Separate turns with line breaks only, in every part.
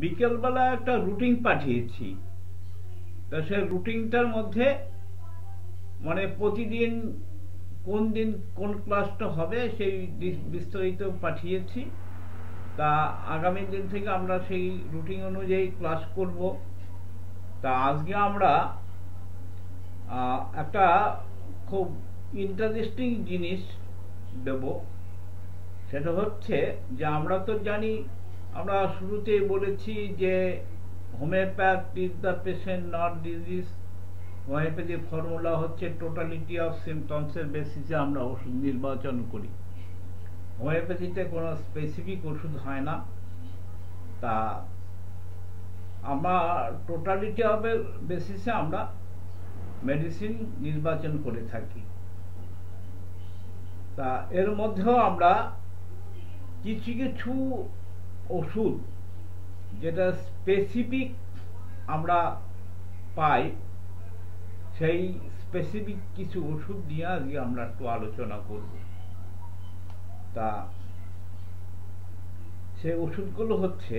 বিকেলবেলা একটা রুটিন পাঠিয়েছি। তা সেই রুটিনটার মধ্যে মানে প্রতিদিন কোন দিন কোন ক্লাসটা হবে সেই বিস্তারিত পাঠিয়েছি। তা আগামী দিন থেকে আমরা সেই রুটিন অনুযায়ী ক্লাস করব। তা আজকে আমরা একটা খুব ইন্টারেস্টিং জিনিস দেব। সেটা হচ্ছে যে আমরা তো জানি, আমরা শুরুতেই বলেছি যে homeopath is the patient not disease. হোমিওপ্যাথির ফর্মুলা হচ্ছে টোটালিটি অফ সিমটমসের বেসিসে আমরা ওষুধ নির্বাচন করি। হোমিওপ্যাথিতে কোনো স্পেসিফিক ওষুধ হয় না। তা আমরা টোটালিটি অফ বেসিসে আমরা মেডিসিন নির্বাচন করে থাকি। তা এর মধ্যেও আমরা কিছু কিছু ওষুধ যেটা স্পেসিফিক আমরা পাই, সেই স্পেসিফিক কিছু ওষুধ নিয়ে আজকে আমরা একটু আলোচনা করব। তা সেই ওষুধগুলো হচ্ছে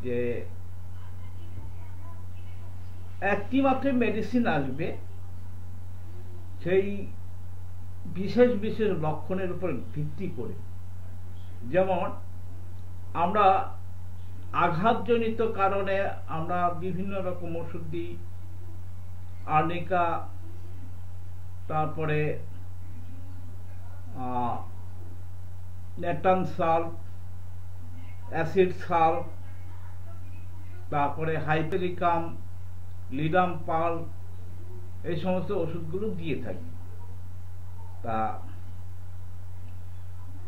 যে একটি মাত্র মেডিসিন আসবে সেই বিশেষ বিশেষ লক্ষণের উপর ভিত্তি করে। যেমন আমরা আঘাতজনিত কারণে আমরা বিভিন্ন রকম ওষুধ দিই, আর্নিকা, তারপরে নেটান সাল্ফ, অ্যাসিড সাল্ফ, তারপরে হাইপেরিকাম, লিডাম পাল, এই সমস্ত ওষুধগুলো দিয়ে থাকি। তা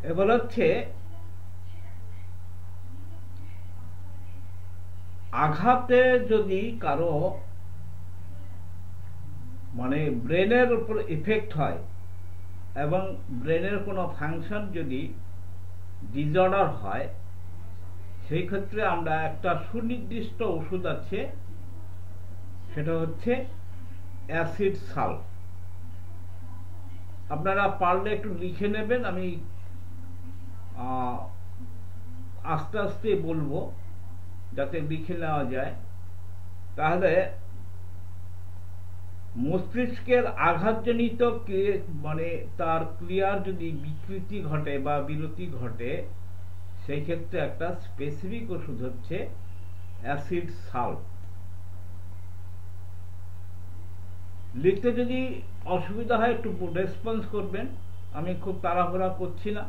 এবার হচ্ছে আঘাতে যদি কারো মানে ব্রেনের উপর ইফেক্ট হয় এবং ব্রেনের কোনো ফাংশন যদি ডিসঅর্ডার হয়, সেই ক্ষেত্রে আমরা একটা সুনির্দিষ্ট ওষুধ আছে, সেটা হচ্ছে অ্যাসিড সাল্ফ। আপনারা পারলে একটু লিখে নেবেন, আমি আস্তে আস্তে বলবো যাতে লিখে নেওয়া যায়। তাহলে মস্তিষ্কের আঘাতজনিত মানে তার ক্রিয়ার যদি বিকৃতি ঘটে বা বিরতি ঘটে, সেই ক্ষেত্রে একটা স্পেসিফিক ওষুধ হচ্ছে অ্যাসিড সাল্ফ। লিখতে যদি অসুবিধা হয় একটু রেসপন্স করবেন, আমি খুব তাড়াহুড়া করছি না,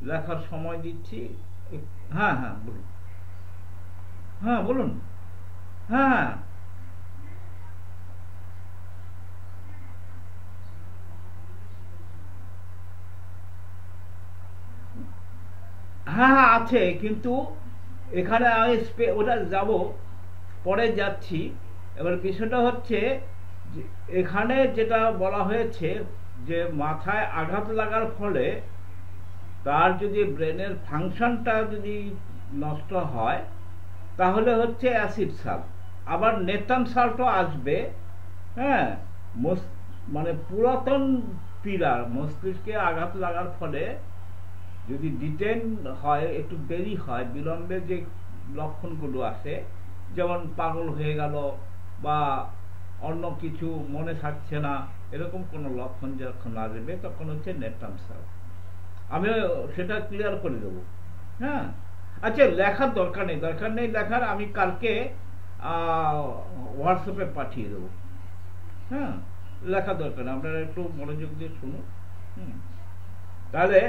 লেখার সময় দিচ্ছি। হ্যাঁ হ্যাঁ বলুন, হ্যাঁ বলুন, হ্যাঁ হ্যাঁ হ্যাঁ আছে, কিন্তু এখানে আমি ওটা যাব, পরে যাচ্ছি। এবার বিষয়টা হচ্ছে এখানে যেটা বলা হয়েছে যে মাথায় আঘাত লাগার ফলে তার যদি ব্রেনের ফাংশনটা যদি নষ্ট হয়, তাহলে হচ্ছে অ্যাসিড সাল্ফ। আবার নেটান সাল্ফও আসবে। হ্যাঁ, মানে পুরাতন পীড়া, মস্তিষ্কে আঘাত লাগার ফলে যদি ডিটেন হয়, একটু দেরি হয়, বিলম্বে যে লক্ষণগুলো আসে, যেমন পাগল হয়ে গেল বা অন্য কিছু মনে থাকছে না, এরকম কোনো লক্ষণ যখন আসবে তখন হচ্ছে নেটান সাল্ফ। আমি সেটা ক্লিয়ার করে দেবো। হ্যাঁ, আচ্ছা লেখার দরকার নেই লেখার, আমি কালকে হোয়াটসঅ্যাপে পাঠিয়ে দেবো। হ্যাঁ, লেখার দরকার নেই, আপনারা একটু মনোযোগ দিয়ে শুনুন। তাহলে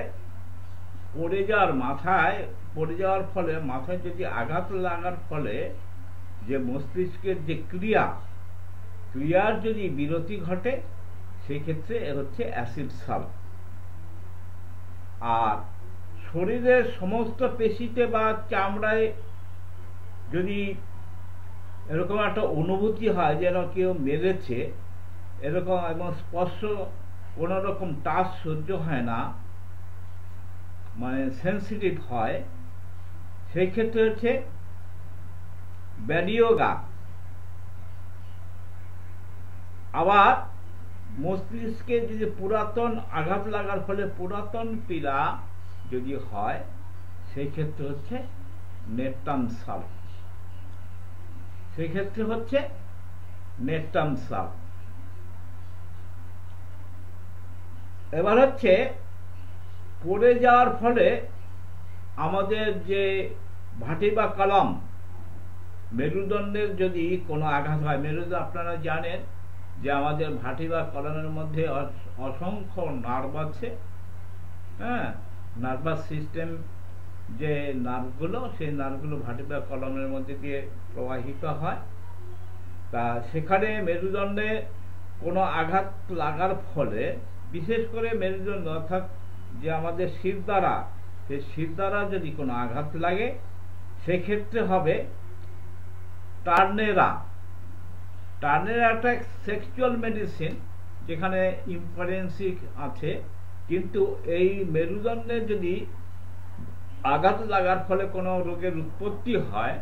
মাথায় পড়ে যাওয়ার ফলে, মাথায় যদি আঘাত লাগার ফলে যে মস্তিষ্কের যে ক্রিয়ার যদি বিরতি ঘটে, সেই ক্ষেত্রে হচ্ছে অ্যাসিড সাল্ফ। আর শরীরের সমস্ত পেশিতে বা চামড়ায় যদি এরকম একটা অনুভূতি হয় যেন কেউ মেরেছে, এরকম, এবং স্পর্শ কোনো রকম টাচ সহ্য হয় না, মানে সেন্সিটিভ হয়, সেই ক্ষেত্রে হচ্ছে ব্যাডিওগা। আবার মস্তিষ্কে যদি পুরাতন আঘাত লাগার ফলে পুরাতন পীড়া যদি হয়, সেই ক্ষেত্রে হচ্ছে নেট্রাম সাল্ট, সেক্ষেত্রে হচ্ছে নেট্রাম সাল্ট। এবার হচ্ছে পড়ে যাওয়ার ফলে আমাদের যে ভাটি বা কলম, মেরুদণ্ডের যদি কোনো আঘাত হয়, মেরুদণ্ড আপনারা জানেন যে আমাদের ভাটি বা কলমের মধ্যে অসংখ্য নার্ভ আছে, হ্যাঁ, নার্ভাস সিস্টেম, যে নার্ভগুলো, সেই নার্ভগুলো ভাটি বা কলমের মধ্যে দিয়ে প্রবাহিত হয়। তা সেখানে মেরুদণ্ডে কোনো আঘাত লাগার ফলে, বিশেষ করে মেরুদণ্ড অর্থাৎ যে আমাদের শিরদাঁড়া, সেই শিরদাঁড়া যদি কোনো আঘাত লাগে, সেক্ষেত্রে হবে টার্নেরা। টার্নেরা একটা সেক্সুয়াল মেডিসিন, যেখানে ইম্পরেন্সিক আছে, কিন্তু এই মেরুদণ্ডে যদি আঘাত লাগার ফলে কোনো রোগের উৎপত্তি হয়,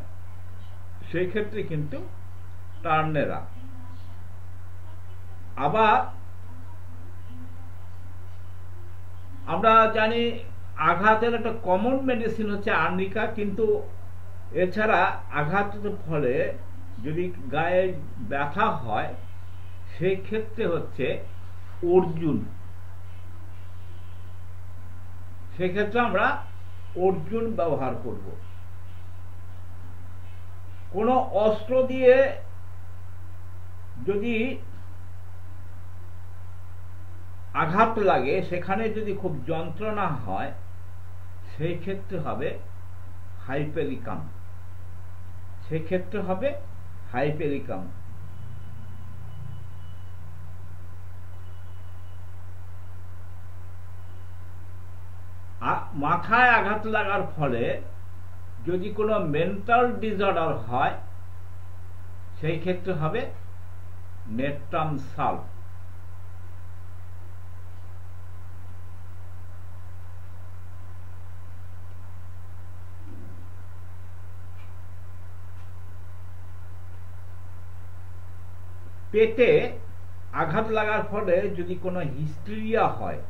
সেই ক্ষেত্রে কিন্তু টার্নেরা। আবার আমরা জানি আঘাতের একটা কমন মেডিসিন হচ্ছে আর্নিকা, কিন্তু এছাড়া আঘাতের ফলে যদি গায়ে ব্যথা হয়, সেই ক্ষেত্রে হচ্ছে অর্জুন। সেক্ষেত্রে আমরা অর্জুন ব্যবহার করব। কোনো অস্ত্র দিয়ে যদি আঘাত লাগে, সেখানে যদি খুব যন্ত্রণা হয়, সেই ক্ষেত্রে হবে হাইপেরিকাম। সেক্ষেত্রে হবে হাইপেরিকাম। মাথায় আঘাত লাগার ফলে যদি কোনো মেন্টাল ডিসঅর্ডার হয়, সেই ক্ষেত্রে হবে নেট্রাম সাল্ট। পেটে আঘাত লাগার ফলে যদি কোনো হিস্টেরিয়া হয়,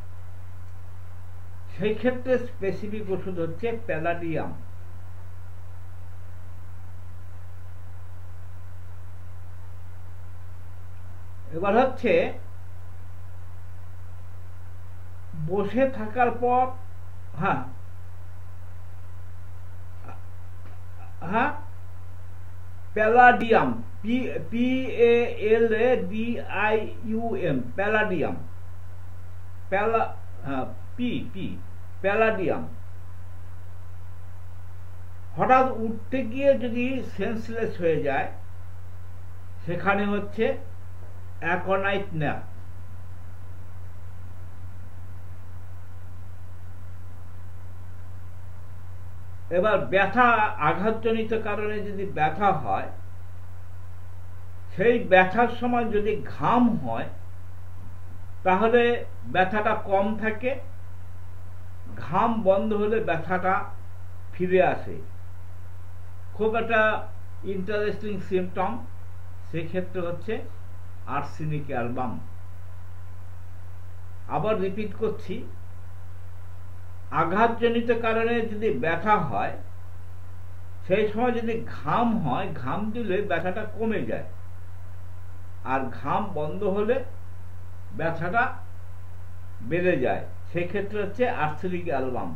সেই ক্ষেত্রে স্পেসিফিক ওষুধ হচ্ছে প্যালাডিয়াম। এবার হচ্ছে বসে থাকার পর, হ্যাঁ হ্যাঁ প্যালাডিয়াম, PALADIUM, প্যালাডিয়াম, প্যালাডিয়াম। হঠাৎ উঠতে গিয়ে যদি সেন্সলেস হয়ে যায়, সেখানে হচ্ছে অ্যাকনাইট ন্যাপ। এবার ব্যথা, আঘাতজনিত কারণে যদি ব্যথা হয়, সেই ব্যথার সময় যদি ঘাম হয়, তাহলে ব্যথাটা কম থাকে, ঘাম বন্ধ হলে ব্যথাটা ফিরে আসে। খুব একটা ইন্টারেস্টিং সিমটম। সেক্ষেত্রে হচ্ছে আর্সেনিক অ্যালবাম। আবার রিপিট করছি, আঘাতজনিত কারণে যদি ব্যথা হয়, সেই সময় যদি ঘাম হয়, ঘাম দিলে ব্যথাটা কমে যায়, আর ঘাম বন্ধ হলে ব্যথাটা বেড়ে যায়। সেক্ষেত্রে হচ্ছে আর্সেনিক অ্যালবাম।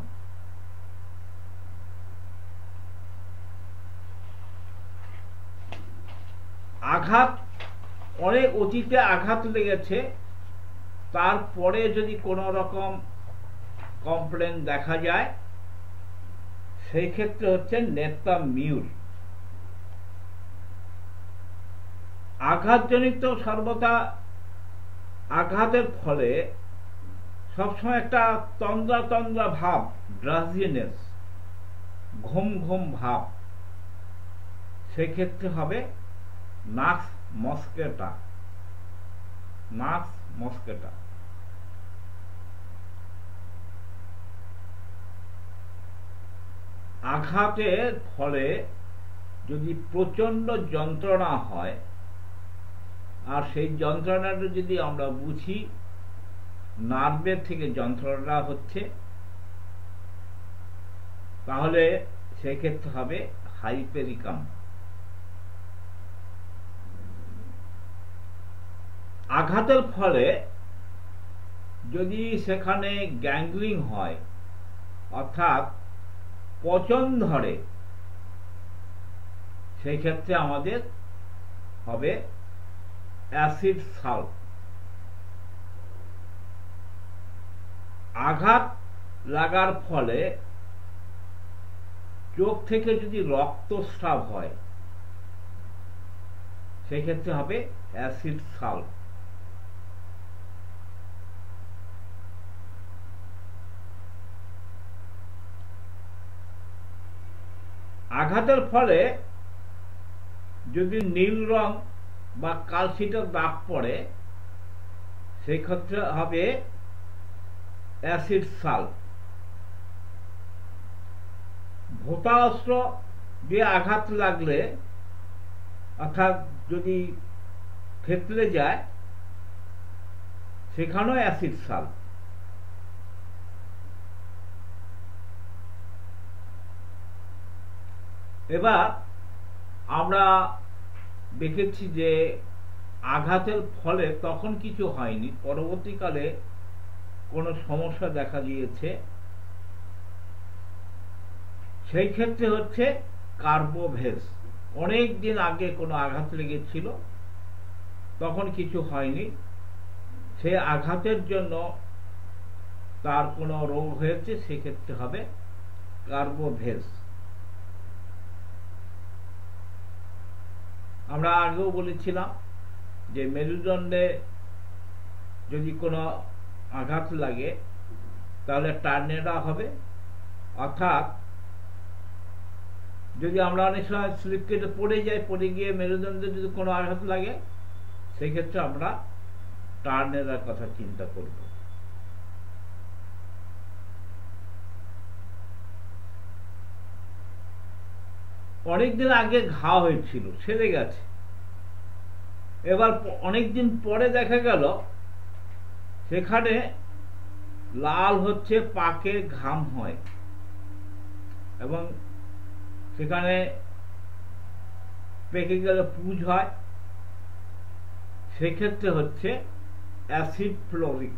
আঘাত, অনেক অতীতে আঘাত লেগেছে, তারপরে যদি কোনো রকম কমপ্লেন দেখা যায়, সেই ক্ষেত্রে হচ্ছে নেট্রাম মিউর। আঘাতজনিত সর্বদা আঘাতের ফলে সবসময় একটা তন্দ্রা তন্দ্রা ভাব, ড্রাজিনেস, ঘুম ঘুম ভাব, সেক্ষেত্রে হবে নাক্স মস্কেটা। নাক্স মস্কেটা। আঘাতের ফলে যদি প্রচন্ড যন্ত্রণা হয়, আর সেই যন্ত্রণাটা যদি আমরা বুঝি নার্ভের থেকে যন্ত্রণা হচ্ছে, তাহলে সেক্ষেত্রে হবে হাইপেরিকাম। আঘাতের ফলে যদি সেখানে গ্যাংগ্রিং হয়, অর্থাৎ পচন ধরে, সেই ক্ষেত্রে আমাদের হবে অ্যাসিড সাল্ট। আঘাত লাগার ফলে চোখ থেকে যদি রক্তস্রাব হয়, সেই ক্ষেত্রে হবে অ্যাসিড সাল্ট। আঘাতের ফলে যদি নীল রং বা কালশিটের দাগ পড়ে, সেই ক্ষেত্রে হবে অ্যাসিড সাল্ট। ভোঁতা অস্ত্র দিয়ে আঘাত লাগলে, অর্থাৎ যদি থেতলে যায়, সেখানেও অ্যাসিড সাল্ট। এবার আমরা দেখেছি যে আঘাতের ফলে তখন কিছু হয়নি, পরবর্তীকালে কোনো সমস্যা দেখা দিয়েছে, সেই ক্ষেত্রে হচ্ছে কার্বোভেজ। অনেক দিন আগে কোনো আঘাত লেগেছিল, তখন কিছু হয়নি, সে আঘাতের জন্য তার কোনো রোগ হয়েছে, সেক্ষেত্রে হবে কার্বোভেজ। আমরা আগেও বলেছিলাম যে মেরুদণ্ডে যদি কোনো আঘাত লাগে তাহলে টার্নেডা হবে, অর্থাৎ যদি আমরা অনেক সময় স্লিপ কেটে পড়ে যাই, পড়ে গিয়ে মেরুদণ্ডে যদি কোনো আঘাত লাগে, সেক্ষেত্রে আমরা টার্নেডার কথা চিন্তা করব। অনেকদিন আগে ঘা হয়েছিল, সেরে গেছে, এবার অনেকদিন পরে দেখা গেল সেখানে লাল হচ্ছে, পাকে ঘাম হয় এবং সেখানে পেকে গেলে পুঁজ হয়, সেক্ষেত্রে হচ্ছে অ্যাসিড ফ্লোরিক।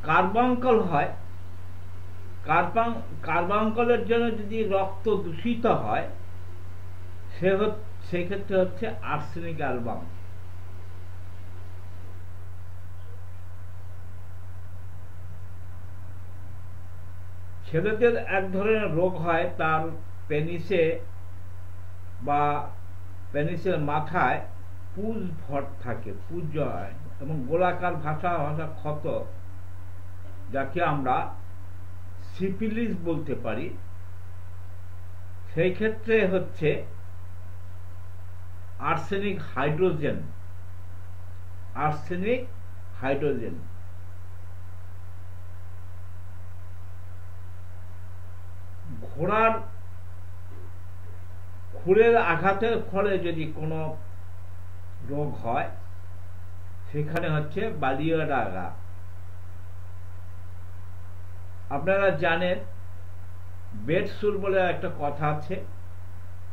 কার্বাঙ্কল হয়, কার্বাঙ্কলের জন্য যদি রক্ত দূষিত হয়, সেক্ষেত্রে হচ্ছে আর্সেনিক অ্যালবাম। ছেলেদের এক ধরনের রোগ হয়, তার পেনিসে বা পেনিসের মাথায় পুঁজ ভর থাকে, পুঁজ হয় এবং গোলাকার ভাষা ভাষা ক্ষত, যাকে আমরা সিফিলিস বলতে পারি। সেই ক্ষেত্রে হচ্ছে আর্সেনিক হাইড্রোজেন। ঘোড়ার খুরের আঘাতের ফলে যদি কোনো রোগ হয়, সেখানে হচ্ছে বালিয়ার আঘাত। আপনারা জানেন বেডসুর বলে একটা কথা আছে,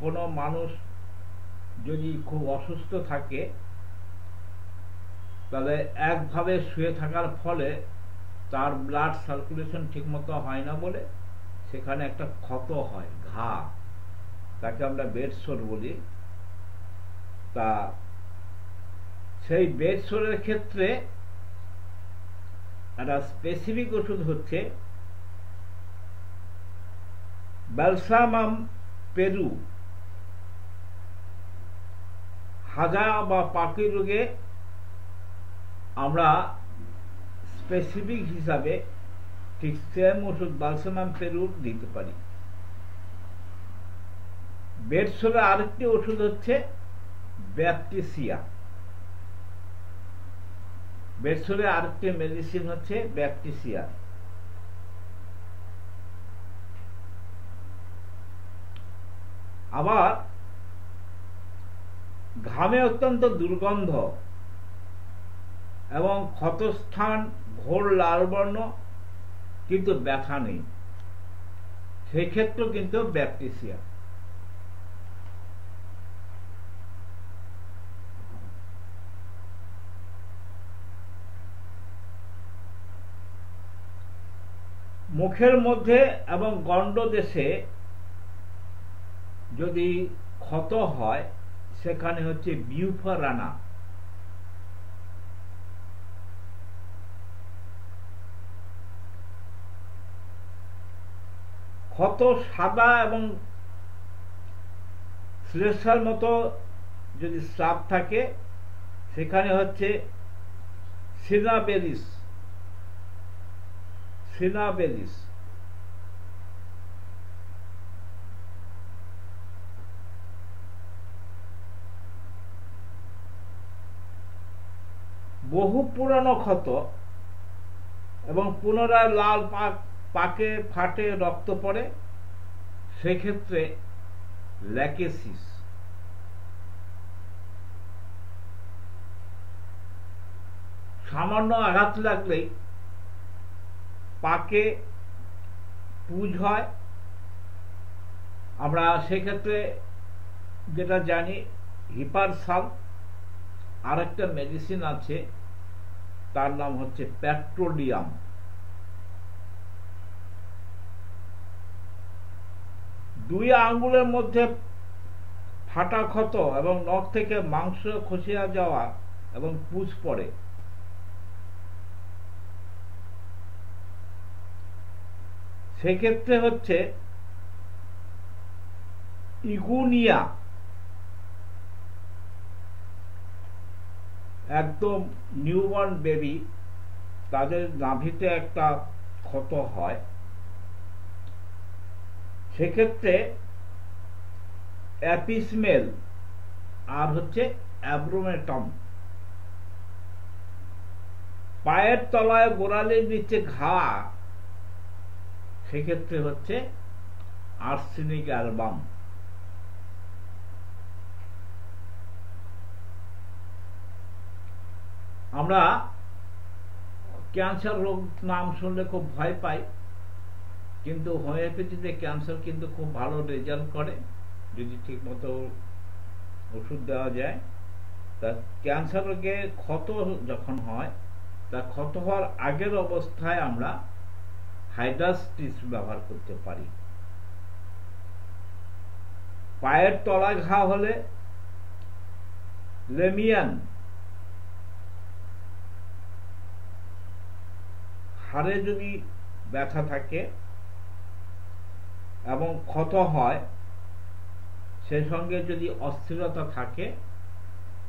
কোনো মানুষ যদি খুব অসুস্থ থাকে, তাহলে একভাবে শুয়ে থাকার ফলে তার ব্লাড সার্কুলেশন ঠিকমতো হয় না বলে সেখানে একটা ক্ষত হয়, ঘা, তাকে আমরা বেডসোর বলি। তা সেই বেডসোরের ক্ষেত্রে একটা স্পেসিফিক ওষুধ হচ্ছে ব্যালসামাম পেরু। হাজা বা পাকি রোগে আমরা স্পেসিফিক হিসাবে ঠিক সেম ওষুধ ব্যালসামাম পেরু দিতে পারি। বেডসোরে আরেকটি ওষুধ হচ্ছে ব্যাপটিসিয়া। বেডসোরে আরেকটি মেডিসিন হচ্ছে ব্যাপটিসিয়া। আবার ঘামে অত্যন্ত দুর্গন্ধ এবং ক্ষতস্থান ঘোর লাল বর্ণ, কিন্তু ব্যথা নেই, সেই ক্ষেত্রেও কিন্তু ব্যাকটেরিয়া। মুখের মধ্যে এবং গণ্ডদেশে যদি ক্ষত হয়, সেখানে হচ্ছে বিউফারানা। ক্ষত সাদা এবং শ্লেষার মতো যদি স্রাব থাকে, সেখানে হচ্ছে সিনাবেলিস। বহু পুরানো ক্ষত এবং পুনরায় লাল পাকে ফাটে রক্ত পড়ে, সেক্ষেত্রে ল্যাকেসিস। সামান্য আঘাত লাগলেই পাকে পুজ হয়, আমরা সেক্ষেত্রে যেটা জানি হিপারসাল। আরেকটা মেডিসিন আছে, তার নাম হচ্ছে প্যাট্রোলিয়াম। দুই আঙ্গুলের মধ্যে ফাটা ক্ষত এবং নখ থেকে মাংস খসিয়া যাওয়া এবং পুজ পড়ে, সেক্ষেত্রে হচ্ছে ইগুনিয়া। একদম নিউবর্ন বেবি, তাদের নাভিতে একটা ক্ষত হয়, সেক্ষেত্রে অ্যাপিসমেল আর হচ্ছে অ্যাব্রোমেটম। পায়ের তলায় গোড়ালির নিচে ঘা, সেক্ষেত্রে হচ্ছে আর্সেনিক অ্যালবাম। আমরা ক্যান্সার রোগ নাম শুনলে খুব ভয় পাই, কিন্তু হোমিওপ্যাথিতে ক্যান্সার কিন্তু খুব ভালো রেজাল্ট করে যদি ঠিক মতো ওষুধ দেওয়া যায়। তা ক্যান্সার রোগে ক্ষত যখন হয়, তা ক্ষত হওয়ার আগের অবস্থায় আমরা হাইড্রাস্টিস ব্যবহার করতে পারি। পায়ের তলায় ঘা হলে লেমিয়ান, হাড়ে যদি ব্যথা থাকে এবং ক্ষত হয়, সেই সঙ্গে যদি অস্থিরতা থাকে,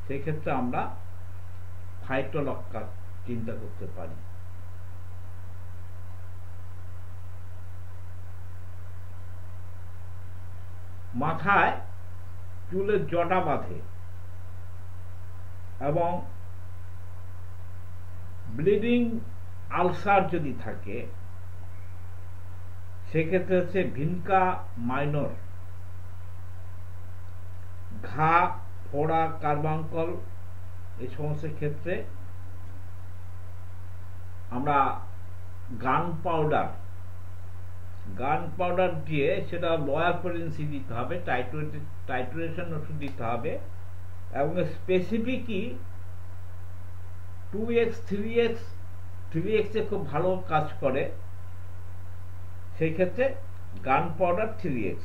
সেক্ষেত্রে আমরা ফাইটোলক্কা চিন্তা করতে পারি। মাথায় চুলের জটা বাঁধে এবং ব্লিডিং আলসার যদি থাকে, সেক্ষেত্রে হচ্ছে ভিনকা মাইনর। ঘা, ফোড়া, কার্বাঙ্কল, এই সমস্ত ক্ষেত্রে আমরা গান পাউডার দিয়ে সেটা লয়ারপেরিনসি দিতে হবে, টাইট্রেশন ওষুধ দিতে হবে, এবং স্পেসিফিকই 2x 3x এ খুব ভালো কাজ করে, সেই ক্ষেত্রে গান পাউডার 3x।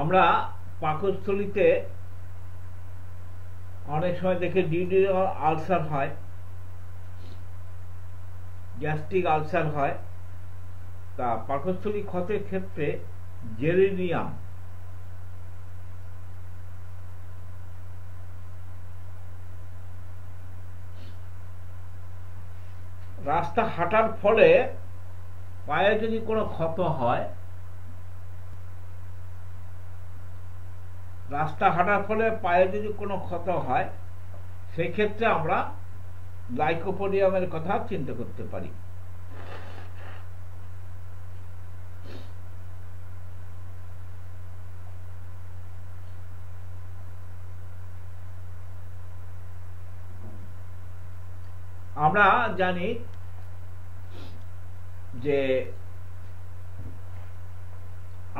আমরা পাকস্থলীতে অনেক সময় দেখে ডিউডিনাল আলসার হয়, গ্যাস্ট্রিক আলসার হয়। তা পাকস্থলী ক্ষতের ক্ষেত্রে জেরেনিয়াম, রাস্তা হাঁটার ফলে পায়ে যদি কোনো ক্ষত হয়, সেই ক্ষেত্রে আমরা লাইকোপোডিয়ামের কথা চিন্তা করতে পারি। আমরা জানি যে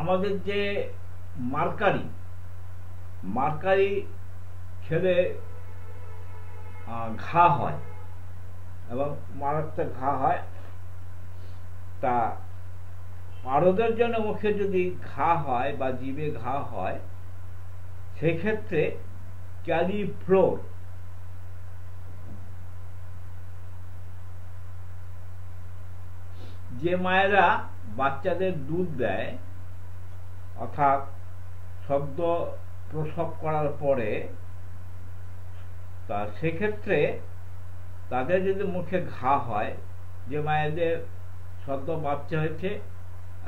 আমাদের যে মার্কারি খেলে ঘা হয় এবং মারাত্মক ঘা হয়। তা পারদের জন্য মুখে যদি ঘা হয় বা জিভে ঘা হয়, সেক্ষেত্রে ক্যালিফ্লোর যে মায়েরা বাচ্চাদের দুধ দেয়, অর্থাৎ সদ্য প্রসব করার পরে, তা সেক্ষেত্রে তাদের যদি মুখে ঘা হয়, যে মায়েদের সদ্য বাচ্চা হয়েছে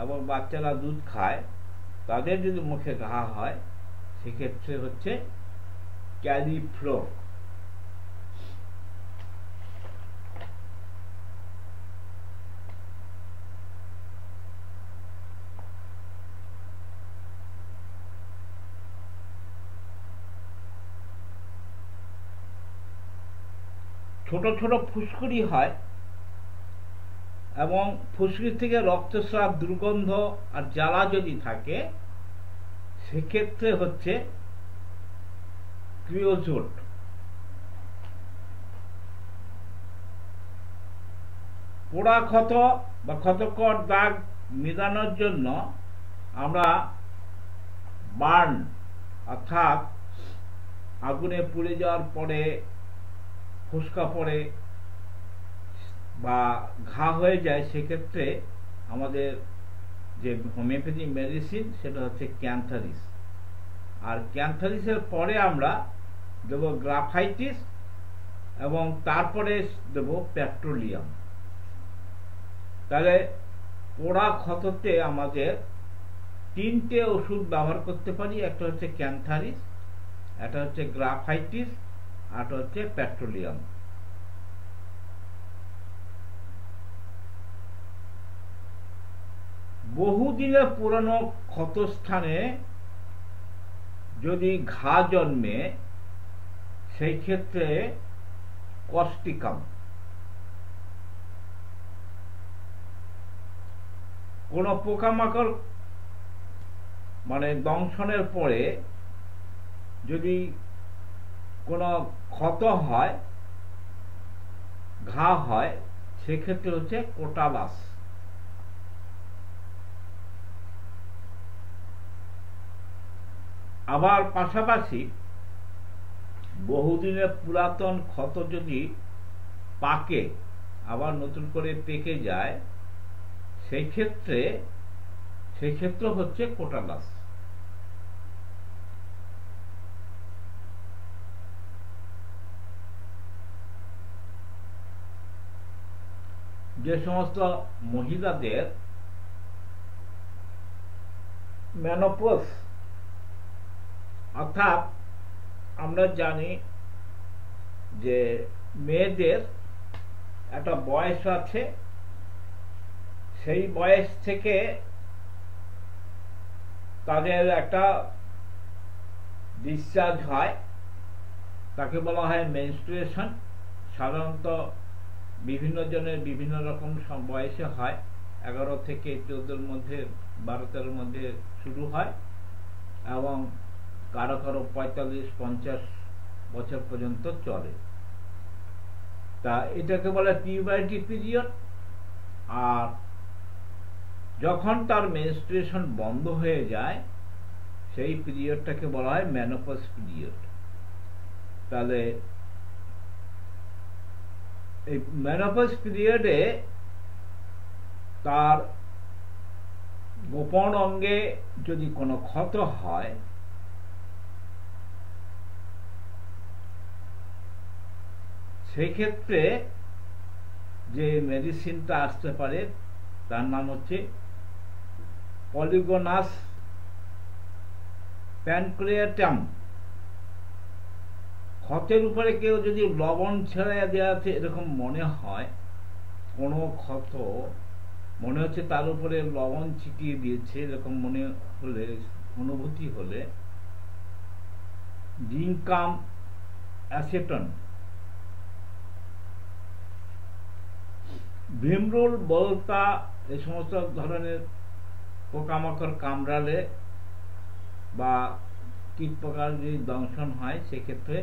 এবং বাচ্চারা দুধ খায়, তাদের যদি মুখে ঘা হয়, সেক্ষেত্রে হচ্ছে ক্যালিফ্লোর। ছোট ছোট ফুসকুড়ি হয় এবং ফুসকুড়ি থেকে রক্তস্রাব, দুর্গন্ধ আর জ্বালা যদি থাকে, সেক্ষেত্রে হচ্ছে ক্রিওজোট। পোড়া ক্ষত বা ক্ষতকর দাগ মেটানোর জন্য আমরা বার্ন, অর্থাৎ আগুনে পুড়ে যাওয়ার পরে ফোস্কা পড়ে বা ঘা হয়ে যায়, সেক্ষেত্রে আমাদের যে হোমিওপ্যাথি মেডিসিন সেটা হচ্ছে ক্যান্থারিস। আর ক্যান্থারিসের পরে আমরা দেব গ্রাফাইটিস এবং তারপরে দেব পেট্রোলিয়াম। তাহলে পোড়া ক্ষততে আমাদের 3টে ওষুধ ব্যবহার করতে পারি। একটা হচ্ছে ক্যান্থারিস, একটা হচ্ছে গ্রাফাইটিস, আর হচ্ছে পেট্রোলিয়াম। বহুদিনের পুরানো ক্ষতস্থানে যদি ঘা জন্মে, সেই ক্ষেত্রে কস্টিকাম। কোনো পোকামাকড় মানে দংশনের পরে যদি কোনো ক্ষত হয়, ঘা হয়, সেক্ষেত্রে হচ্ছে কোটালাস। আবার পাশাপাশি বহুদিনের পুরাতন ক্ষত যদি পাকে, আবার নতুন করে পেকে যায়, সেই ক্ষেত্রে হচ্ছে কোটালাস। যে সমস্ত মহিলাদের মেনোপজ, অর্থাৎ আমরা জানি যে মেয়েদের একটা বয়স আছে, সেই বয়স থেকে তাদের একটা ডিসচার্জ হয়, তাকে বলা হয় মেনস্ট্রুয়েশন। সাধারণত বিভিন্ন জনের বিভিন্ন রকম বয়সে হয়, 11 থেকে 14-র মধ্যে, 12-13-র মধ্যে শুরু হয় এবং কারো কারো 45-50 বছর পর্যন্ত চলে। তা এটাকে বলে পিউবার্টি পিরিয়ড। আর যখন তার মেনস্ট্রুয়েশন বন্ধ হয়ে যায়, সেই পিরিয়ডটাকে বলা হয় মেনোপজ পিরিয়ড। তাহলে এই মেনোপজ পিরিয়ডে তার গোপন অঙ্গে যদি কোনো ক্ষত হয়, সেই ক্ষেত্রে যে মেডিসিনটা আসতে পারে তার নাম হচ্ছে পলিগোনাস প্যানক্রিয়াটাম। ক্ষতের উপরে কেউ যদি লবণ ছেড়ে দেওয়া আছে এরকম মনে হয়, কোনো ক্ষত মনে হচ্ছে তার উপরে লবণ ছিটিয়ে দিয়েছে, এরকম মনে হলে, অনুভূতি হলে, জিঙ্কাম অ্যাসেটন ভিমরুল, বলতা এই সমস্ত ধরনের পোকামাকড় কামড়ালে বা কীট পোকার যদি দংশন হয় সেক্ষেত্রে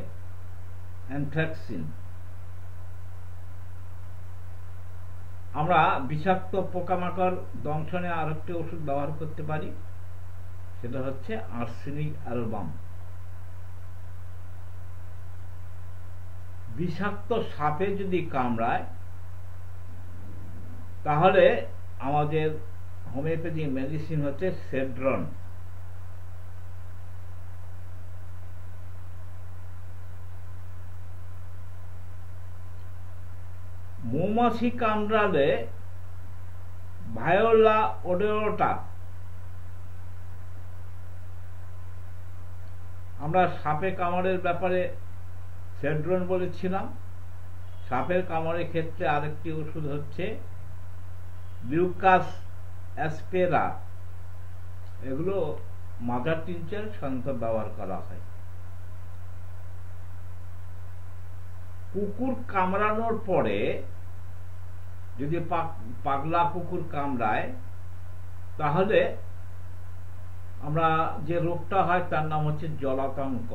অ্যানথ্রাক্সিন। আমরা বিষাক্ত পোকামাকড় দংশনে আরেকটি ওষুধ ব্যবহার করতে পারি, সেটা হচ্ছে আর্সেনিক অ্যালবাম। বিষাক্ত সাপে যদি কামড়ায় তাহলে আমাদের হোমিওপ্যাথি মেডিসিন হচ্ছে সেড্রন। মৌমাছি কামড়ালে ভায়োলা ওডোরোটা। আমরা সাপে কামড়ের ব্যাপারে সেড্রন বলেছিলাম। সাপের কামড়ের ক্ষেত্রে আরেকটি ওষুধ হচ্ছে লিউকাস অ্যাসপেরা। এগুলো মাদার টিনচার সাধারণত ব্যবহার করা হয়। কুকুর কামড়ানোর পরে যদি পাগলা কুকুর কামড়ায় তাহলে আমরা যে রোগটা হয় তার নাম হচ্ছে জলাতঙ্ক।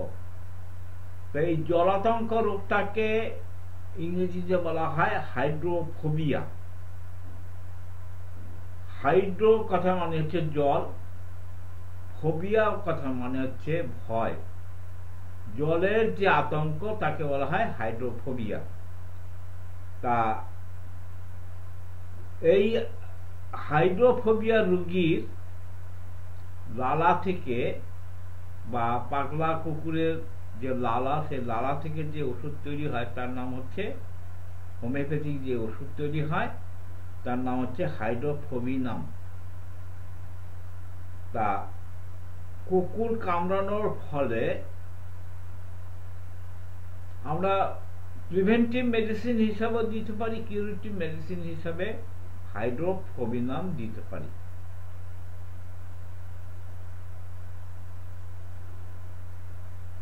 তো এই জলাতঙ্ক রোগটাকে ইংরেজিতে বলা হয় হাইড্রোফোবিয়া। হাইড্রো কথা মানে হচ্ছে জল, ফোবিয়া কথা মানে হচ্ছে ভয়। জলের যে আতঙ্ক তাকে বলা হয় হাইড্রোফোবিয়া। তা এই হাইড্রোফোবিয়া রোগীর লালা থেকে বা পাগলা কুকুরের যে লালা, সেই লালা থেকে যে ওষুধ তৈরি হয় তার নাম হচ্ছে, হোমিওপ্যাথিক যে ওষুধ তৈরি হয় তার নাম হচ্ছে হাইড্রোফোবিনাম। তা কুকুর কামড়ানোর ফলে আমরা প্রিভেন্টিভ মেডিসিন হিসাবে দিতে পারি, কিউরেটিভ মেডিসিন হিসাবে হাইড্রোফোবিনাম দিতে পারি।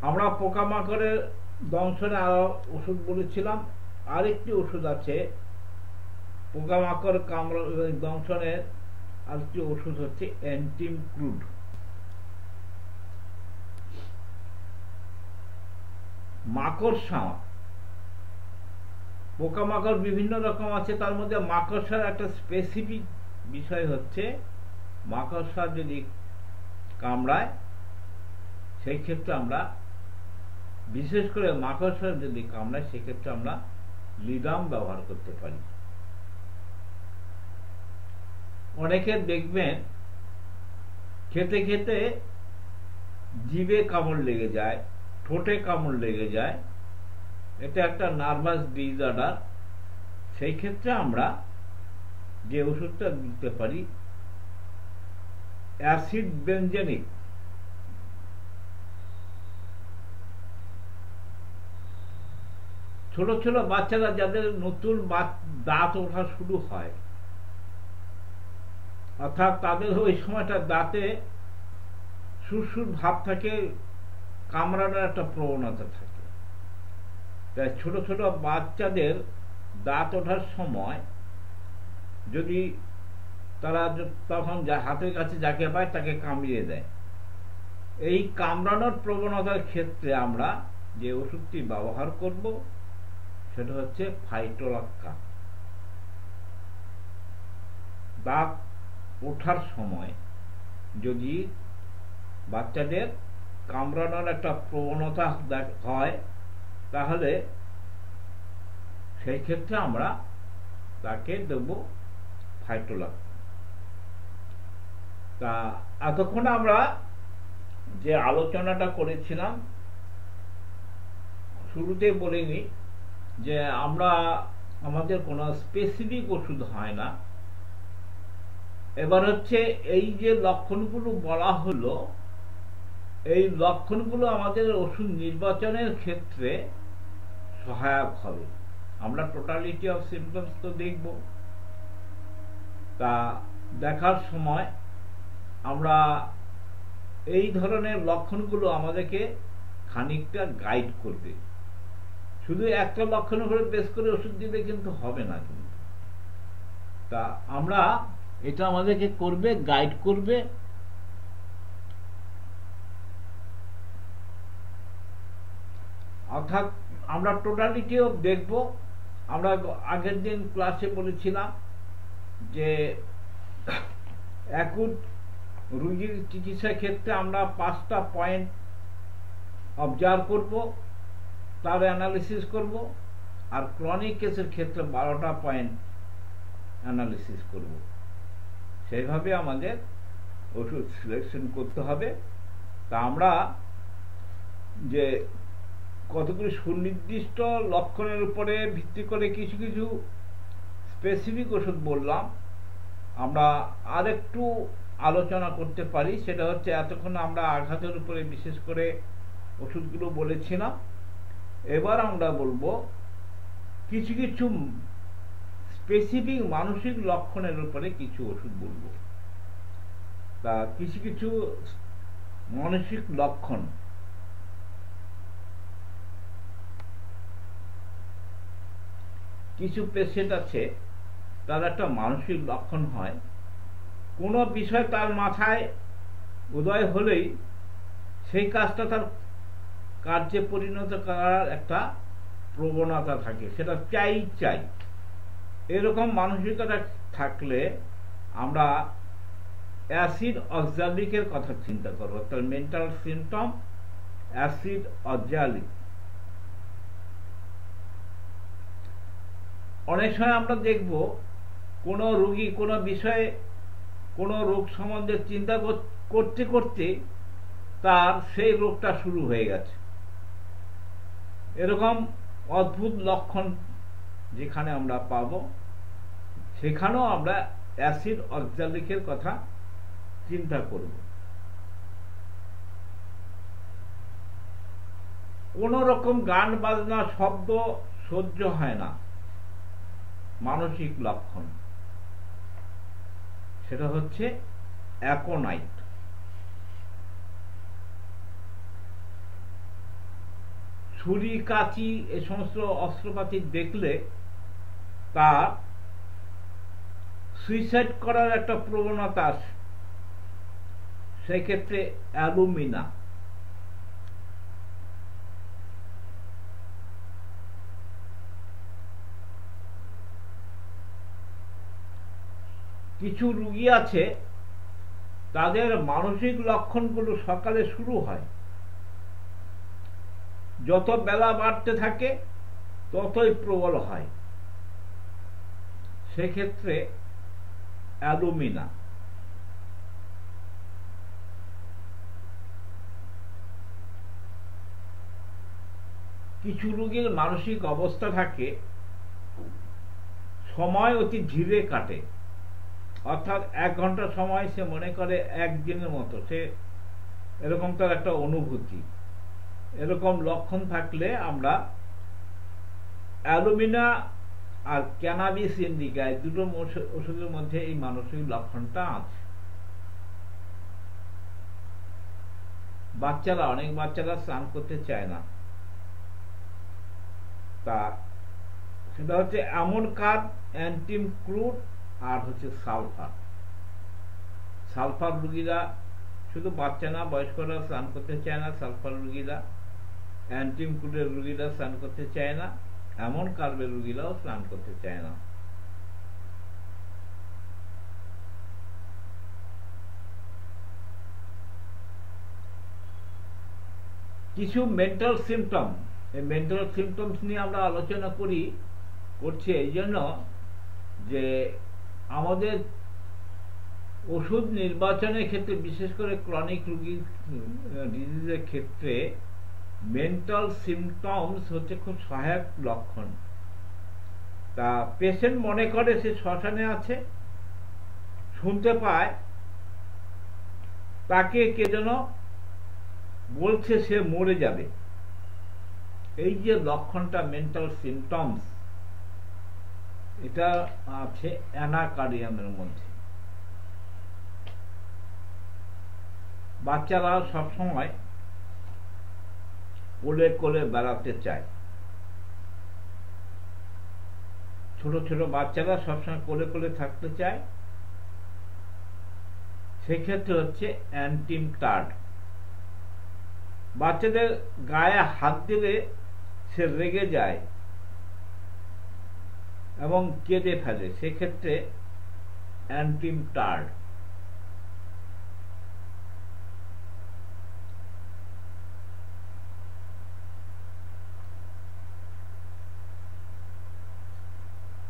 আমরা পোকামাকড়ের দংশনে আরো ওষুধ বলেছিলাম। আরেকটি ওষুধ আছে পোকামাকড় কামড় দংশনের, আরেকটি ওষুধ হচ্ছে অ্যান্টিমক্রুড। মাকড়সা, পোকামাকড় বিভিন্ন রকম আছে, তার মধ্যে মাকড়সার একটা স্পেসিফিক বিষয় হচ্ছে মাকড়সা যদি কামড়ায় সেই ক্ষেত্রে আমরা, বিশেষ করে মাকড়সা যদি কামড়ায় সেক্ষেত্রে আমরা লিডাম ব্যবহার করতে পারি। অনেকে দেখবেন খেতে খেতে জিভে কামড় লেগে যায়, ঠোঁটে কামড় লেগে যায়, এটা একটা নার্ভাস ডিসঅর্ডার। সেই ক্ষেত্রে আমরা যে ওষুধটা দিতে পারি অ্যাসিড বেনজেনিক। ছোট ছোট বাচ্চারা যাদের নতুন দাঁত ওঠা শুরু হয়, অর্থাৎ তাদের ওই সময়টা দাঁতে সুরসুর ভাব থাকে, কামড়ানোর একটা প্রবণতা থাকে। তাই ছোট ছোট বাচ্চাদের দাঁত ওঠার সময় যদি তারা তখন হাতের কাছে যাকে পায় তাকে কামড়িয়ে দেয়, এই কামড়ানোর প্রবণতার ক্ষেত্রে আমরা যে ওষুধটি ব্যবহার করব সেটা হচ্ছে ফাইটোলাক্কা। দাঁত ওঠার সময় যদি বাচ্চাদের কামড়ানোর একটা প্রবণতা হয় তাহলে সেই ক্ষেত্রে আমরা তাকে দেব ফাইটোলাক্কা। তা এতক্ষণ আমরা যে আলোচনাটা করেছিলাম, শুরুতে বলিনি যে আমরা আমাদের কোনো স্পেসিফিক ওষুধ হয় না। এবার হচ্ছে এই যে লক্ষণগুলো বলা হলো, এই লক্ষণগুলো আমাদের ওষুধ নির্বাচনের ক্ষেত্রে সহায়ক হবে। আমরা টোটালিটি অফ সিমটমস তো দেখব, তা দেখার সময় আমরা এই ধরনের লক্ষণগুলো আমাদেরকে খানিকটা গাইড করবে। শুধু একটা লক্ষণের উপরে বেস করে ওষুধ দিলে কিন্তু হবে না। কিন্তু তা আমরা এটা আমাদেরকে করবে, গাইড করবে। অর্থাৎ আমরা টোটালিটিও দেখব। আমরা আগের দিন ক্লাসে বলেছিলাম যে অ্যাকুট রোগীর চিকিৎসার ক্ষেত্রে আমরা 5টা পয়েন্ট অবজার্ভ করব, তার অ্যানালিসিস করব, আর ক্রনিক কেসের ক্ষেত্রে 12টা পয়েন্ট অ্যানালিসিস করব। সেইভাবে আমাদের ওষুধ সিলেকশন করতে হবে। তা আমরা যে কতগুলি সুনির্দিষ্ট লক্ষণের উপরে ভিত্তি করে কিছু কিছু স্পেসিফিক ওষুধ বললাম, আমরা আরেকটু আলোচনা করতে পারি। সেটা হচ্ছে এতক্ষণ আমরা আঘাতের উপরে বিশেষ করে ওষুধগুলো বলেছিলাম। এবার আমরা বলবো কিছু কিছু স্পেসিফিক মানসিক লক্ষণের উপরে কিছু ওষুধ বলবো। তা কিছু কিছু মানসিক লক্ষণ, কিছু পেশেন্ট আছে তার একটা মানসিক লক্ষণ হয়, কোনো বিষয় তার মাথায় উদয় হলেই সেই কাজটা তার কার্যে পরিণত করার একটা প্রবণতা থাকে, সেটা চাই চাই। এরকম মানসিকতা থাকলে আমরা অ্যাসিড অক্সালিকের কথা চিন্তা করবো। তার মেন্টাল সিমটম অ্যাসিড অক্সালিক। অনেক সময় আমরা দেখব কোনো রোগী কোনো বিষয়ে কোনো রোগ সম্বন্ধে চিন্তা করতে করতে তার সেই রোগটা শুরু হয়ে গেছে। এরকম অদ্ভুত লক্ষণ যেখানে আমরা পাব, সেখানেও আমরা অ্যাসিড অক্সালিকের কথা চিন্তা করব। কোন রকম গান বাজনা শব্দ সহ্য হয় না, মানসিক লক্ষণ, সেটা হচ্ছে অ্যাকোনাইট। ছুরি কাঁচি এ সমস্ত অস্ত্রপাতি দেখলে তার সুইসাইড করার একটা প্রবণতা আছে, সেক্ষেত্রে অ্যালুমিনা। কিছু রোগী আছে তাদের মানসিক লক্ষণগুলো সকালে শুরু হয়, যত বেলা বাড়তে থাকে ততই প্রবল হয়, সেক্ষেত্রে অ্যালুমিনা। কিছু রোগীর মানসিক অবস্থা থাকে সময় অতি ধীরে কাটে, অর্থাৎ 1 ঘন্টা সময় সে মনে করে 1 দিনের মতো, সে এরকম তার একটা অনুভূতি। এরকম লক্ষণ থাকলে আমরা অ্যালুমিনা আর ক্যানাবিস ইন্ডিকা এই দুটো ওষুধের মধ্যে এই মানসিক লক্ষণটা আছে। বাচ্চারা, অনেক বাচ্চারা স্নান করতে চায় না, তা সেটা হচ্ছে অ্যামোনকার্ব, অ্যান্টিমক্রুড আর হচ্ছে সালফার। সালফার রোগীরা, শুধু বাচ্চা না বয়স্করা স্নান করতে চায় না সালফার রোগীরা, অ্যান্টিমক্রুডের রোগীরা স্নান করতে চায় না, অ্যামোনকার্বের রোগীরাও স্নান করতে চায় না। কিছু মেন্টাল সিমটম, এই মেন্টাল সিমটমস নিয়ে আমরা আলোচনা করছি এই জন্য যে আমাদের ওষুধ নির্বাচনের ক্ষেত্রে, বিশেষ করে ক্রনিক রোগীর ডিজিজের ক্ষেত্রে মেন্টাল সিমটমস হচ্ছে খুব সহায়ক লক্ষণ। তা পেশেন্ট মনে করে সে শ্মশানে আছে, শুনতে পায় তাকে কে যেন বলছে সে মরে যাবে, এই যে লক্ষণটা মেন্টাল সিমটমস, এটা আছে অ্যানাকার্ডিয়ামের মধ্যে। বাচ্চারা সবসময় কোলে কোলে বেড়াতে চায়, ছোট ছোট বাচ্চারা সবসময় কোলে কোলে থাকতে চায়, সেক্ষেত্রে হচ্ছে অ্যান্টিম টার্ড। বাচ্চাদের গায়ে হাত দিলে সে রেগে যায় এবং কেঁদে ফেলে, সেক্ষেত্রে অ্যান্টিম টার্ড।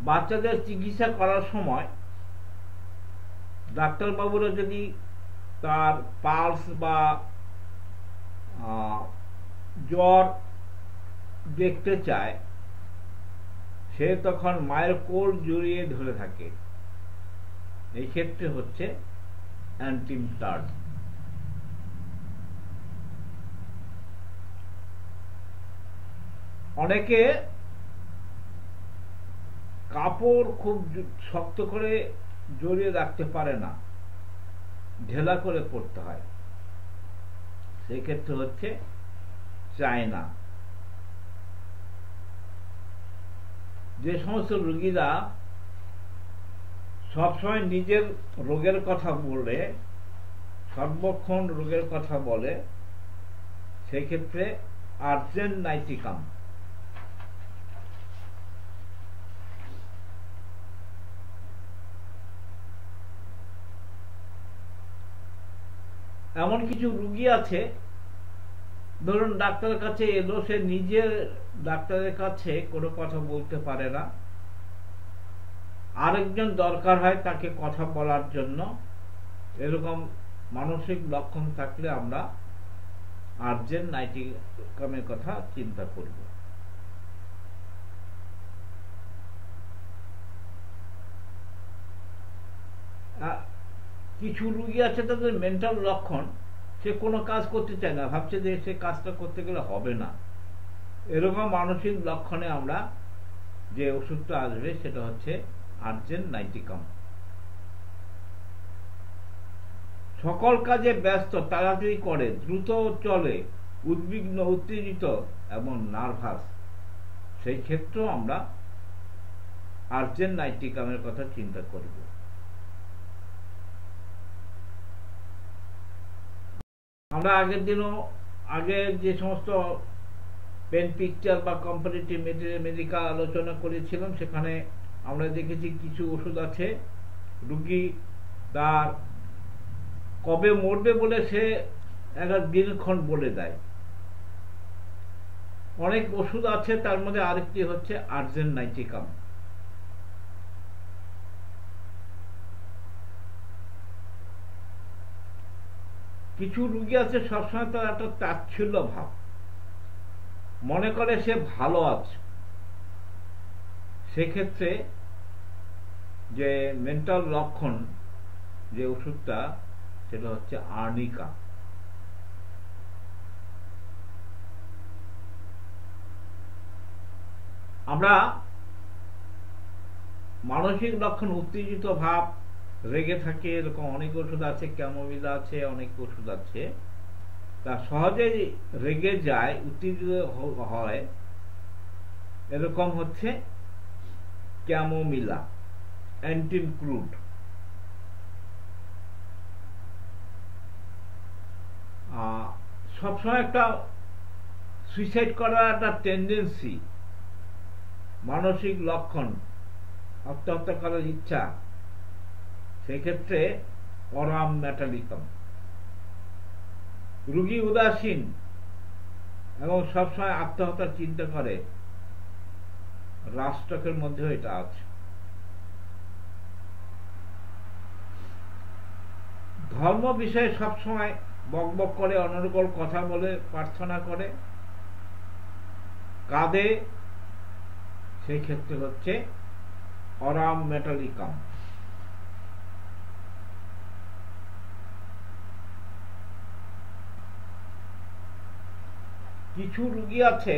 বাচ্চাদের চিকিৎসা করার সময় ডাক্তারবাবুরা যদি তার পালস বা জ্বর দেখতে চায়, সে তখন মায়ের কোল জড়িয়ে ধরে থাকে, এই ক্ষেত্রে হচ্ছে অ্যান্টিম টার্ড। অনেকে কাপড় খুব শক্ত করে জড়িয়ে রাখতে পারে না, ঢেলা করে পড়তে হয়, সেক্ষেত্রে হচ্ছে চায়না। যে সমস্ত রোগীরা সবসময় নিজের রোগের কথা বলে, সর্বক্ষণ রোগের কথা বলে, সেক্ষেত্রে আর্জেন্ট নাইটিকাম। এমন কিছু রোগী আছে, ধরুন ডাক্তারের কাছে এলো, সে নিজের ডাক্তারের কাছে কোনো কথা বলতে পারে না, আরেকজন দরকার হয় তাকে কথা বলার জন্য। এরকম মানসিক লক্ষণ থাকলে আমরা আর্জেন্ট নাইটিকামের কথা চিন্তা করব। কিছু রোগী আছে তাদের মেন্টাল লক্ষণ, সে কোনো কাজ করতে চায় না, ভাবছে যে সে কাজটা করতে গেলে হবে না। এরকম মানসিক লক্ষণে আমরা যে ওষুধটা আসবে সেটা হচ্ছে আর্জেন্ট নাইটিকাম। সকল কাজে ব্যস্ত, তাড়াতাড়ি করে, দ্রুত চলে, উদ্বিগ্ন, উত্তেজিত এবং নার্ভাস, সেই ক্ষেত্রেও আমরা আর্জেন্ট নাইটিকামের কথা চিন্তা করব। আমরা আগে যে সমস্ত পেন পিকচার বা কম্পারেটিভ মেডিকেল আলোচনা করেছিলাম, সেখানে আমরা দেখেছি কিছু ওষুধ আছে রোগী তার কবে মরবে বলে সে একটা দিনক্ষণ বলে দেয়। অনেক ওষুধ আছে, তার মধ্যে আরেকটি হচ্ছে আর্জেন্ট নাইটিকাম। কিছু রোগী আছে সবসময় তার একটা তাচ্ছিল্য ভাব, মনে করে সে ভালো আছে, সেক্ষেত্রে যে মেন্টাল লক্ষণ যে ওষুধটা সেটা হচ্ছে আর্নিকা। আমরা মানসিক লক্ষণ উত্তেজিত ভাব, রেগে থাকে, এরকম অনেক ওষুধ আছে, ক্যামোমিলা আছে, অনেক ওষুধ আছে। তা সহজে রেগে যায়, উত্তেজিত হয়, এরকম হচ্ছে ক্যামোমিলা, অ্যান্টিম ক্রুড। সবসময় একটা সুইসাইড করার একটা টেন্ডেন্সি, মানসিক লক্ষণ, আত্মহত্যা করার ইচ্ছা, সেক্ষেত্রে অরাম মেটালিকাম। রোগী উদাসীন এবং সবসময় আত্মহত্যার চিন্তা করে, রাষ্ট্রকের মধ্যেও এটা আছে। ধর্ম বিষয়ে সবসময় বকবক করে, অনর্গল কথা বলে, প্রার্থনা করে, কাঁদে, সেই ক্ষেত্রে হচ্ছে অরাম মেটালিকাম। কিছু রোগী আছে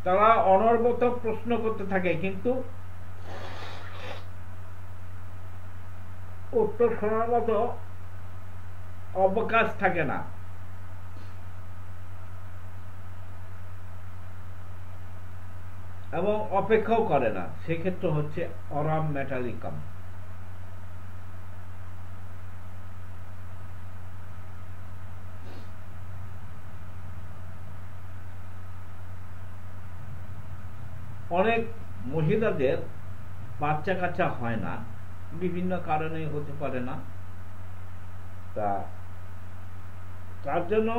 তারা অনবরত প্রশ্ন করতে থাকে, কিন্তু উত্তর শোনার মতো অবকাশ থাকে না। এবং অপেক্ষাও করে না, সেক্ষেত্রে হচ্ছে অরাম মেটালিকাম। অনেক মহিলাদের বাচ্চা কাচ্চা হয় না, বিভিন্ন কারণে হতে পারে না, তার জন্য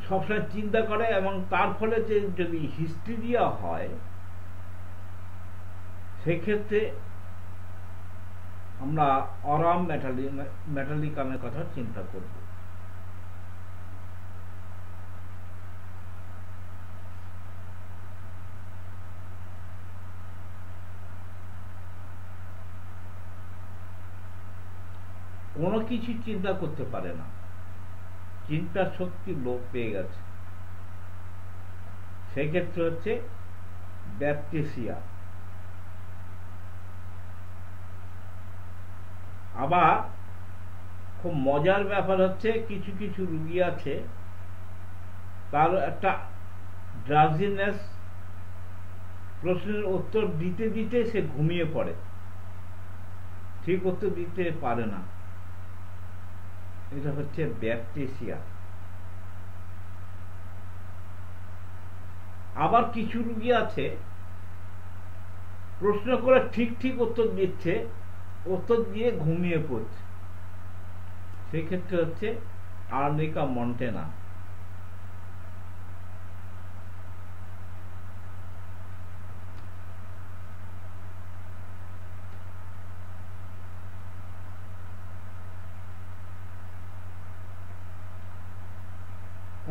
সবসময় চিন্তা করে, এবং তার ফলে যে যদি হিস্টেরিয়া হয় সেক্ষেত্রে আমরা অরাম মেটালিকামের কথা চিন্তা করব। কোনো কিছু চিন্তা করতে পারে না, চিন্তার শক্তি লোপ পেয়ে গেছে, সেক্ষেত্রে হচ্ছে ব্যাপটিসিয়া। আবার খুব মজার ব্যাপার হচ্ছে, কিছু কিছু রুগী আছে তার একটা ড্রাজিনেস, প্রশ্নের উত্তর দিতে দিতে সে ঘুমিয়ে পড়ে, ঠিক উত্তর দিতে পারে না, এটা হচ্ছে ব্যাপটিসিয়া। আবার কিছু রুগী আছে প্রশ্ন করে ঠিক ঠিক উত্তর দিচ্ছে, উত্তর দিয়ে ঘুমিয়ে পড়ছে, সেক্ষেত্রে হচ্ছে আর্নিকা মন্টেনা।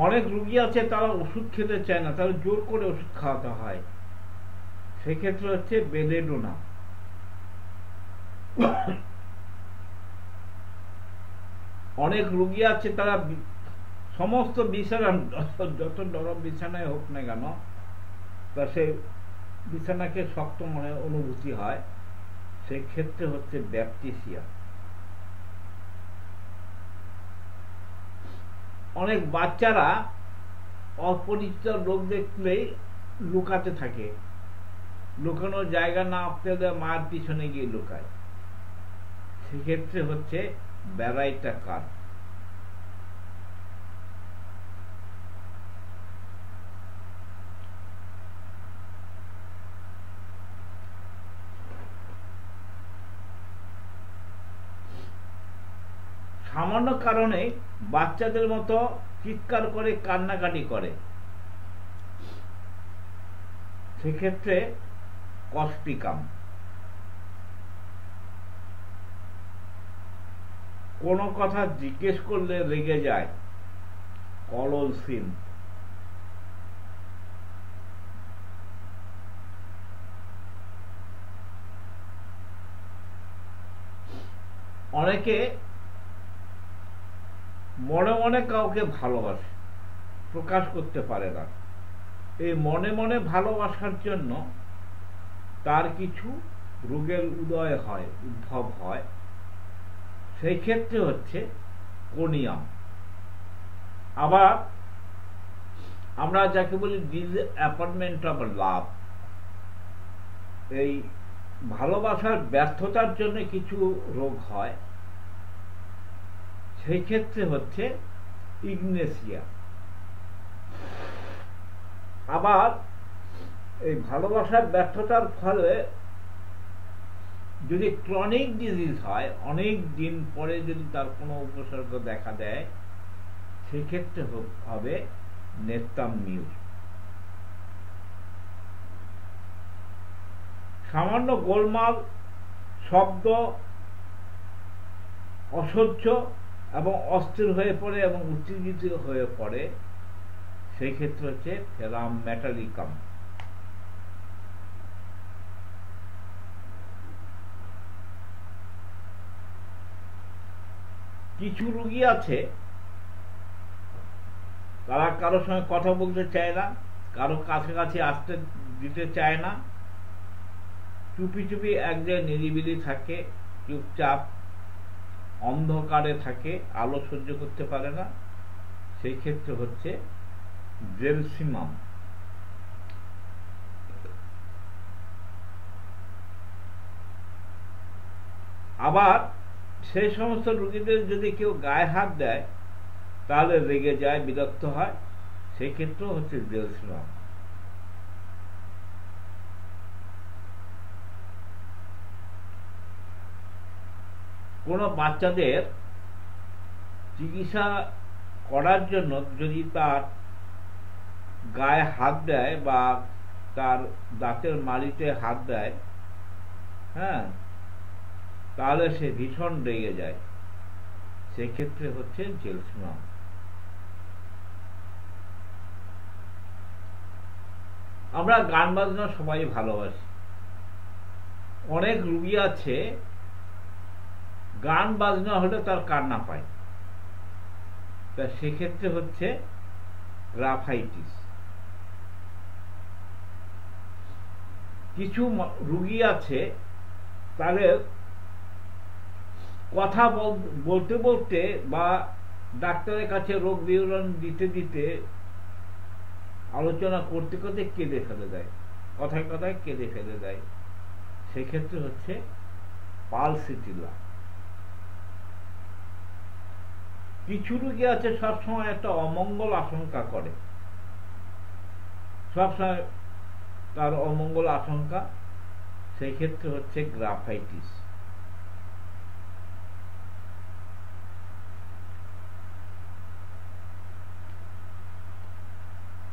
অনেক রুগী আছে তারা ওষুধ খেতে চায় না, তারা জোর করে ওষুধ খাওয়াতে হয়, সেক্ষেত্রে হচ্ছে বেলেডোনা। অনেক রুগী আছে তারা সমস্ত বিছানা, যত নরম বিছানায় হোক না কেন, তা সে বিছানাকে শক্ত মনে অনুভূতি হয়, সেক্ষেত্রে হচ্ছে ব্যাপটিসিয়া। অনেক বাচ্চারা অপরিচিত লোক দেখলেই লুকাতে থাকে, লুকানোর জায়গা না পেলে মায়ের পিছনে গিয়ে লুকায়, সেক্ষেত্রে হচ্ছে ব্যারাইটা কার। সামান্য কারণে বাচ্চাদের মতো চিৎকার করে কান্নাকাটি করে, সেক্ষেত্রে কস্পিকাম। কোনো কথা জিজ্ঞেস করলে রেগে যায়, কলসিন। অনেকে মনে মনে কাউকে ভালোবাসে, প্রকাশ করতে পারে না, এই মনে মনে ভালোবাসার জন্য তার কিছু রোগের উদ্ভব হয়, সেই ক্ষেত্রে হচ্ছে কোনিয়াম। আবার আমরা যাকে বলি ডিসঅ্যাপয়েন্টমেন্ট অফ লাভ, এই ভালোবাসার ব্যর্থতার জন্য কিছু রোগ হয়, সেই ক্ষেত্রে হচ্ছে ইগনেসিয়া। আবার এই ভালোবাসার ব্যর্থতার ফলে যদি ক্রনিক ডিজিজ হয়, অনেক দিন পরে যদি তার কোনো উপসর্গ দেখা দেয়, সেক্ষেত্রে হবে নেত্তাম মিউর। সামান্য গোলমাল, শব্দ অসহ্য এবং অস্থির হয়ে পড়ে এবং উত্তেজিত হয়ে পড়ে, সেই ক্ষেত্রে হচ্ছে ফেরাম মেটালিকাম। কিছু রোগী আছে তারা কারোর সঙ্গে কথা বলতে চায় না, কারো কাছাকাছি আসতে দিতে চায় না, চুপি চুপি এক জায়গায় নিরিবিলি থাকে, চুপচাপ অন্ধকারে থাকে, আলো সহ্য করতে পারে না, সেই ক্ষেত্রে হচ্ছে জেলসিমাম। আবার সেই সমস্ত রোগীদের যদি কেউ গায়ে হাত দেয় তাহলে রেগে যায়, বিরক্ত হয়, সেই ক্ষেত্রেও হচ্ছে জেল শ্রম। কোনো বাচ্চাদের চিকিৎসা করার জন্য যদি তার গায়ে হাত দেয় বা তার দাঁতের মাড়িতে হাত দেয়, হ্যাঁ, তাহলে সে ভীষণ রেগে যায়, সেক্ষেত্রে হচ্ছে জেল শ্রম। আমরা গান বাজনা সবাই ভালোবাসি, অনেক রুগী আছে গান বাজনা হলে তার কান্না পায়, তা সেক্ষেত্রে হচ্ছে গ্রাফাইটিস। কিছু রুগী আছে তাদের কথা বলতে বলতে বা ডাক্তারের কাছে রোগ বিবরণ দিতে দিতে আলোচনা করতে করতে কেঁদে ফেলে দেয়, কথায় কথায় কেঁদে ফেলে দেয়, সেক্ষেত্রে হচ্ছে পালসিটিলা। কিছু রোগী আছে সবসময় একটা অমঙ্গল আশঙ্কা করে, সবসময় তার অমঙ্গল আশঙ্কা, সেই ক্ষেত্রে হচ্ছে গ্রাফাইটিস।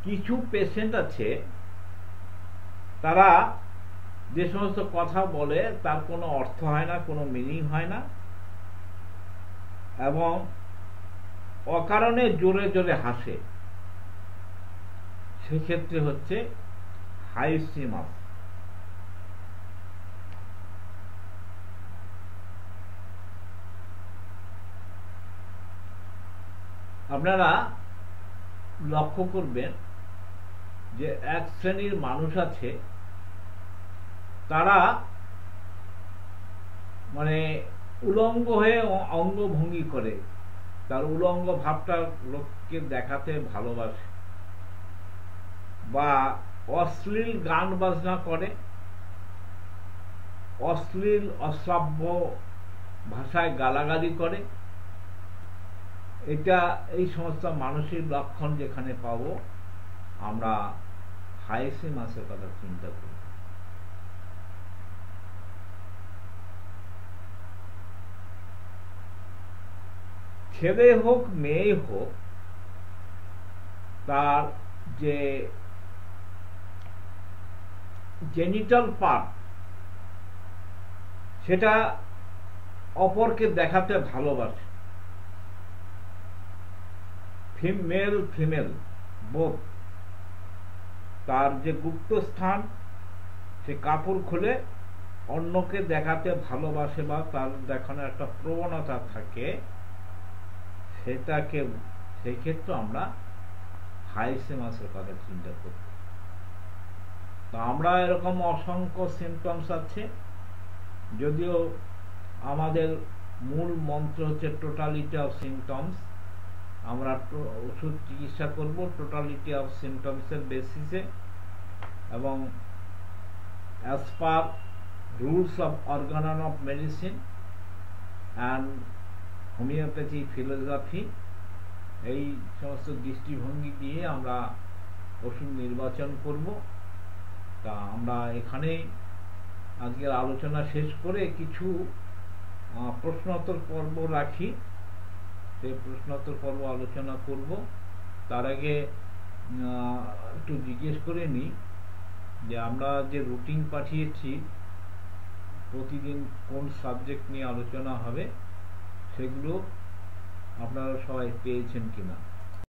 কিছু পেশেন্ট আছে তারা যে সমস্ত কথা বলে তার কোনো অর্থ হয় না, কোনো মিনিং হয় না, এবং অকারণে জোরে জোরে হাসে, সেক্ষেত্রে হচ্ছে হাইস্টিমাস। আপনারা লক্ষ্য করবেন যে এক শ্রেণীর মানুষ আছে তারা মানে উলঙ্গ হয়ে অঙ্গভঙ্গি করে, তার উলঙ্গ ভাবটা লোককে দেখাতে ভালোবাসে, বা অশ্লীল গান বাজনা করে, অশ্লীল অশ্রাব্য ভাষায় গালাগালি করে। এটা এই সমস্ত মানসিক লক্ষণ যেখানে পাবো আমরা হাইস্টিমাসের কথা চিন্তা করি। ছেলে হোক মেয়ে হোক, তার যে জেনিটাল পার্ট সেটা অপরকে দেখাতে ভালোবাসে, মেল ফিমেল বোথ। তার যে গুপ্ত স্থান সে কাপড় খুলে অন্যকে দেখাতে ভালোবাসে বা তার দেখানোর একটা প্রবণতা থাকে, সেটাকে সেই ক্ষেত্রে আমরা হাইস্টিমাসের কথা চিন্তা করি। তো আমরা এরকম অসংখ্য সিমটমস আছে, যদিও আমাদের মূল মন্ত্র হচ্ছে টোটালিটি অফ সিমটমস। আমরা ওষুধ চিকিৎসা করব টোটালিটি অফ সিমটমসের বেসিসে, এবং as per rules of Organon of medicine and homeopathy philosophy, এই সমস্ত দৃষ্টিভঙ্গি দিয়ে আমরা ওষুধ নির্বাচন করব। তা আমরা এখানেই আজকের আলোচনা শেষ করে কিছু প্রশ্নোত্তর পর্ব রাখি, সেই প্রশ্নোত্তর পর্ব আলোচনা করব। তার আগে একটু জিজ্ঞেস করে নিই যে আমরা যে রুটিন পাঠিয়েছি প্রতিদিন কোন সাবজেক্ট নিয়ে আলোচনা হবে, সেগুলো আপনারা সবাই পেয়েছেন কিনা।